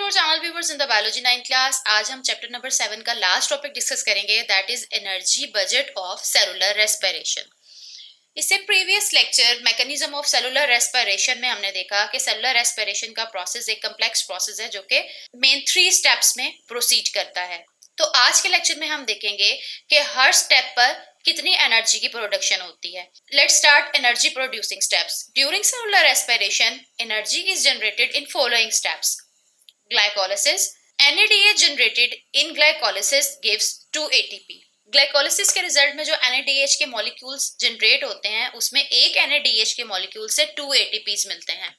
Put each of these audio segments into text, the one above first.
To channel viewers in the biology 9 class. आज हम chapter number 7 का लास्ट टॉपिक डिस्कस करेंगे, that is energy budget of cellular respiration. इससे previous lecture mechanism of cellular respiration में हमने देखा कि सेलुलर रेस्पिरेशन का प्रोसेस एक कम्प्लेक्स प्रोसेस है जो कि मेन 3 स्टेप्स में प्रोसीड करता है। तो आज के लेक्चर में हम देखेंगे कि हर स्टेप पर कितनी एनर्जी की प्रोडक्शन होती है। Let's start energy producing steps. During cellular respiration energy is generated in following steps. Glycolysis. NADH generated in glycolysis gives 2 ATP. Glycolysis के रिजल्ट में जो NADH के मॉलिक्यूल्स जनरेट होते हैं उसमें एक NADH के मॉलिक्यूल से 2 ATPs मिलते हैं।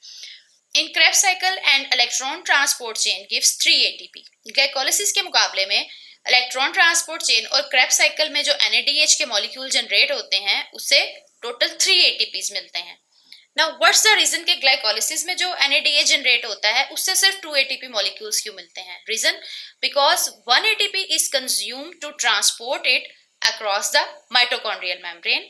इन Krebs cycle and electron transport chain gives 3 ATP. Glycolysis के मुकाबले में इलेक्ट्रॉन ट्रांसपोर्ट चेन और Krebs cycle में जो NADH के मॉलिक्यूल जनरेट होते हैं उससे टोटल 3 ATPs मिलते हैं। Now, what's the reason कि ग्लाइकोलिसिस में जो NADH जनरेट होता है उससे सिर्फ 2 ATP मॉलिक्यूल्स क्यों मिलते हैं? Reason, because 1 ATP is consumed to transport it across the mitochondrial membrane.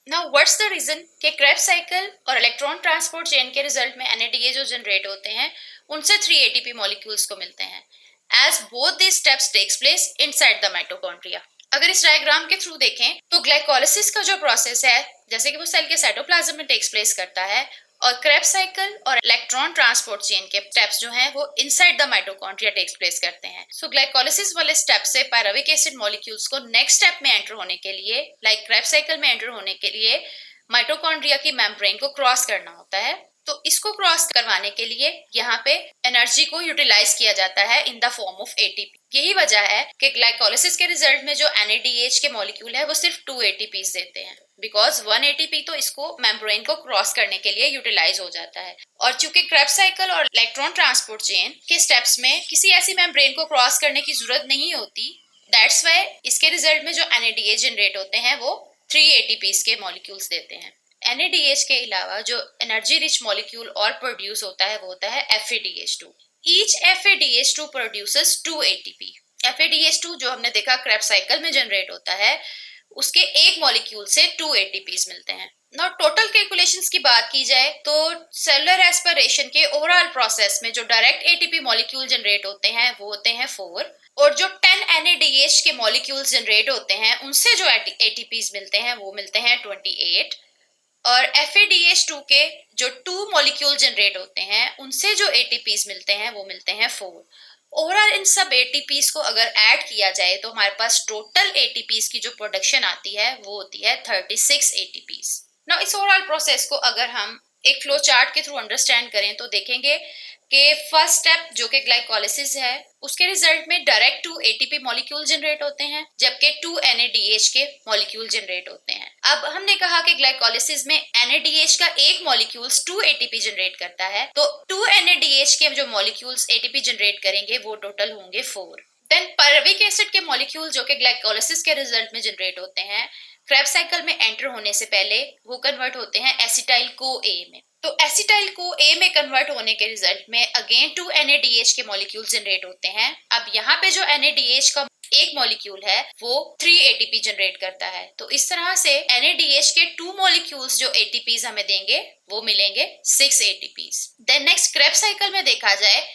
Now, what's the reason कि Krebs cycle और इलेक्ट्रॉन ट्रांसपोर्ट चेन के रिजल्ट में NADH जो जनरेट होते हैं उनसे 3 ATP मॉलिक्यूल्स को मिलते हैं, as both these steps takes place inside the mitochondria. अगर इस डायग्राम के थ्रू देखें तो ग्लाइकोलिसिस का जो प्रोसेस है जैसे कि वो सेल के साइटोप्लाज्म में टेक्स प्लेस करता है और Krebs साइकिल और इलेक्ट्रॉन ट्रांसपोर्ट चेन के स्टेप्स जो हैं वो inside the mitochondria takes place करते हैं। सो ग्लाइकोलिसिस वाले स्टेप से पायरुविक एसिड मॉलिक्यूल्स को नेक्स्ट स्टेप में एंटर होने के लिए, लाइक Krebs साइकिल में एंटर होने के लिए माइटोकॉन्ड्रिया की मेम्ब्रेन को क्रॉस करना होता है। तो इसको क्रॉस करवाने के लिए यहाँ पे एनर्जी को यूटिलाइज किया जाता है in the form of ATP. यही वजह है कि ग्लाइकोलिसिस के रिजल्ट में जो NADH के मॉलिक्यूल है वो सिर्फ 2 ATPs देते हैं, बिकॉज 1 ATP तो इसको मेम्ब्रेन को क्रॉस करने के लिए यूटिलाइज हो जाता है। और चूंकि Krebs साइकिल और इलेक्ट्रॉन ट्रांसपोर्ट चेन के स्टेप्स में किसी ऐसी मेम्ब्रेन को क्रॉस करने की जरूरत नहीं होती, दैट्स वाई इसके रिजल्ट में जो NADH जनरेट होते हैं वो 3 ATPs के मॉलिक्यूल्स देते हैं। NADH के अलावा जो एनर्जी रिच मॉलिक्यूल और प्रोड्यूस होता है वो होता है FADH2। Each FADH2 produces 2 ATP। FADH2 जो हमने देखा Krebs साइकिल में जनरेट होता है उसके एक मॉलिक्यूल से 2 ATPs मिलते हैं। नाउ टोटल कैलकुलेशंस की बात की जाए तो सेलुलर रेस्पिरेशन के ओवरऑल प्रोसेस में जो डायरेक्ट ATP मॉलिक्यूल जनरेट होते हैं वो होते हैं 4 और जो 10 NADH के मॉलिक्यूल्स जनरेट होते हैं उनसे जो ATPs मिलते हैं वो मिलते हैं 28 और FADH2 के जो 2 मॉलिक्यूल जनरेट होते हैं उनसे जो ATPs मिलते हैं वो मिलते हैं 4। ओवरऑल इन सब ATPs को अगर ऐड किया जाए तो हमारे पास टोटल ATPs की जो प्रोडक्शन आती है वो होती है 36 ATPs। नाउ इस ओवरऑल प्रोसेस को अगर हम एक फ्लो चार्ट के थ्रू अंडरस्टैंड करें तो देखेंगे कि फर्स्ट स्टेप जो कि ग्लाइकोलिसिस है उसके रिजल्ट में डायरेक्ट 2 ATP मॉलिक्यूल जनरेट होते हैं जबकि 2 NADH के मॉलिक्यूल जनरेट होते हैं। अब हमने कहा कि ग्लाइकोलिसिस में NADH का एक मॉलिक्यूल 2 ATP जनरेट करता है, तो 2 NADH के जो मॉलिक्यूल्स ATP जनरेट करेंगे वो टोटल होंगे 4। देन पायरुविक एसिड के मॉलिक्यूल जो कि ग्लाइकोलिसिस के रिजल्ट में जनरेट होते हैं Krebs साइकिल में एंटर होने से पहले वो कन्वर्ट होते हैं एसिटाइल को A में। तो एसिटाइल को A में कन्वर्ट होने के रिजल्ट में अगेन 2 NADH के मॉलिक्यूल जनरेट होते हैं। अब यहाँ पे जो NADH का एक मॉलिक्यूल है वो 3 ATP जनरेट करता है। तो इस तरह से NADH के 2 मॉलिक्यूल्स जो ATPs हमें देंगे वो मिलेंगे 6 ATPs। Then next Krebs cycle में देखा जाए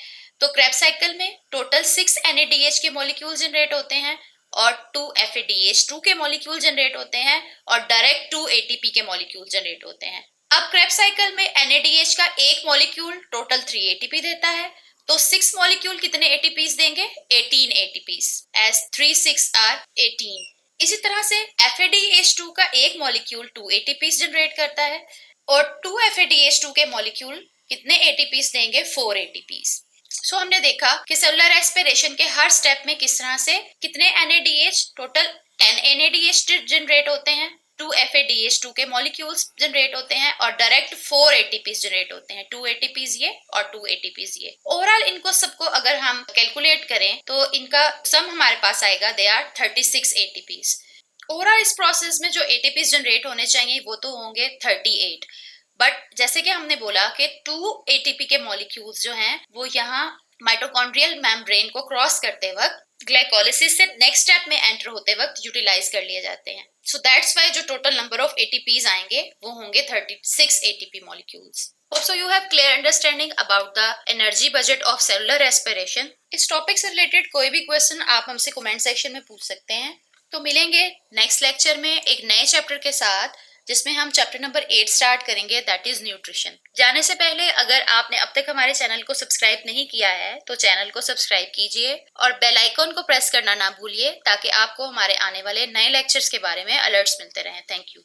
तो Krebs साइकिल में टोटल 6 NADH के मॉलिक्यूल जनरेट होते हैं और 2 FADH2 के मॉलिक्यूल जनरेट होते हैं और डायरेक्ट 2 ATP के मॉलिक्यूल जनरेट होते हैं। अब Krebs साइकिल में NADH का एक मॉलिक्यूल टोटल 3 ATP देता है, तो 6 मॉलिक्यूल कितने ATPs देंगे? 18 ATPs, as 3 6 are 18। इसी तरह से FADH2 का एक मॉलिक्यूल 2 ATPs जनरेट करता है और 2 FADH2 के मॉलिक्यूल कितने ATPs देंगे? 4 ATPs। सो हमने देखा कि सेलुलर रेस्पिरेशन के हर स्टेप में किस तरह से कितने NADH, टोटल 10 NADH जनरेट होते हैं, 2 FADH2 के मॉलिक्यूल्स जनरेट होते हैं और डायरेक्ट 4 ATPs जनरेट होते हैं, 2 ATPs ये और 2 ATPs ये। ओवरऑल इनको सबको अगर हम कैलकुलेट करें तो इनका सम हमारे पास आएगा, दे आर 36 ATPs। ओवरऑल इस प्रोसेस में जो ATPs जनरेट होने चाहिए वो तो होंगे 38, बट जैसे कि हमने बोला कि 2 ATP के मॉलिक्यूल्स जो हैं वो यहाँ माइटोकॉन्ड्रियल मेम्ब्रेन को क्रॉस करते वक्त ग्लाइकोलिसिस से नेक्स्ट स्टेप में एंटर होते वक्त यूटिलाइज कर लिए जाते हैं। सो दैट्स वाई जो टोटल नंबर ऑफ एटीपीज आएंगे वो होंगे 36 ATP molecules. Hope so you have clear understanding about the energy budget of cellular respiration। इस टॉपिक से रिलेटेड कोई भी क्वेश्चन आप हमसे कमेंट सेक्शन में पूछ सकते हैं। तो मिलेंगे नेक्स्ट लेक्चर में एक नए चैप्टर के साथ, जिसमें हम चैप्टर नंबर 8 स्टार्ट करेंगे, दैट इज न्यूट्रिशन। जाने से पहले अगर आपने अब तक हमारे चैनल को सब्सक्राइब नहीं किया है तो चैनल को सब्सक्राइब कीजिए और बेल आइकॉन को प्रेस करना ना भूलिए, ताकि आपको हमारे आने वाले नए लेक्चर्स के बारे में अलर्ट्स मिलते रहें। Thank you.